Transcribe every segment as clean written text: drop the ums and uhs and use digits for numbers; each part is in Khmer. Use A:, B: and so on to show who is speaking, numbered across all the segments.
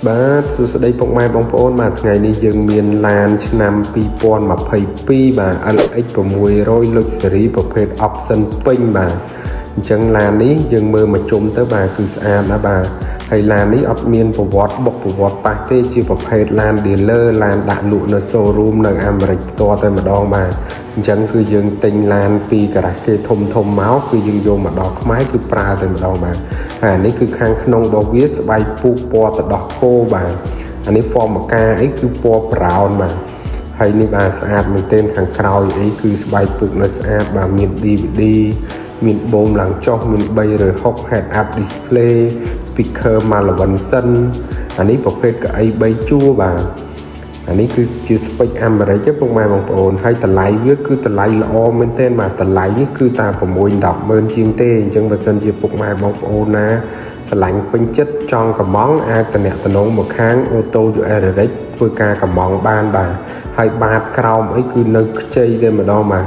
A: បាទសួស្តីពុកម៉ែបងប្អូនបាទថ្ងៃនេះយើងមានឡានឆ្នាំ2022បាទ LX 600 Luxury ប្រភេទ option ពេញបាទអញ្ចឹងឡាននេះយើងមើលមកជុំទៅបាទគឺស្អាតណាស់បាទហើយឡាននេះអត់មានប្រវត្តិបុកប្រវត្តិប៉ះទេជាប្រភេទឡាន dealer ឡានដាក់លក់នៅ showroom នៅអាមេរិកផ្ទាល់តែម្ដងបាទអញ្ចឹងគឺយើងទិញឡានពីការ៉ាសគេធំមកគឺយើងយកមកដល់ខ្មែរគឺប្រើតែម្ដងបាទហើយនេះគឺខាងក្នុងរបស់វាស្បែកពូកពណ៌ទឹកដោះគោបាទអានេះ form មកកាអីគឺពណ៌ brown បាទហើយនេះបាទស្អាតមែនទែនខាងក្រោយអីគឺស្បែកពូកនៅស្អាតបាទមាន DVD មានបូមឡើងចុះមាន3ឬ6 head up display speaker Malvinson អានេះប្រភេទកៅអី3ជួរបាទអានេះគឺជាស្ពេចអាមេរិកទេពុកម៉ែបងប្អូនហើយតម្លៃវាគឺតម្លៃល្អមែនទែនបាទតម្លៃនេះគឺតា6-10ម៉ឺនជាងទេអញ្ចឹងបើសិនជាពុកម៉ែបងប្អូនណាស្រឡាញ់ពេញចិត្តចង់កំងអាចតំណតំណងមកខាងអូតូយូអេរ៉ិចធ្វើការកំងបានបាទហើយបាតក្រោមអីគឺនៅខ្ចីតែម្ដងបាទ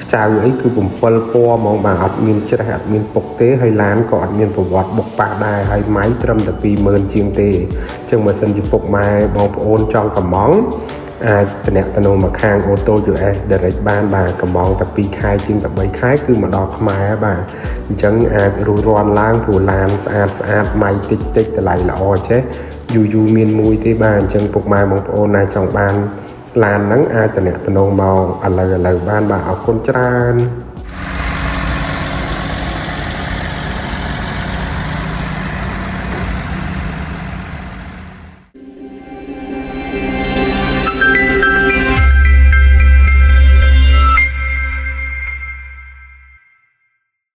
A: ខ្ចៅអីគឺ7ពណ៌ហ្មងបាទអត់មានច្រេះអត់មានពុកទេហើយឡានក៏អត់មានប្រវត្តិបុកប៉ះដែរហើយម៉ៃត្រឹមតែ20000ជាងទេអញ្ចឹងបើសិនជាពុកម៉ែបងប្អូនចង់កំងអាចតំណមកខាងអូតូ US Direct បានបាទកំងតែ2ខែជាងតែ3ខែគឺមកដល់ខ្មែរបាទអញ្ចឹងអាចរួចរាន់ឡើងព្រោះឡានស្អាតម៉ៃតិចតម្លៃល្អចេះយូរមានមួយទេបាទអញ្ចឹងពុកម៉ែបងប្អូនណាចង់បានឡានហ្នឹងអាចតំណមកឥឡូវបានបាទអរគុណច្រើន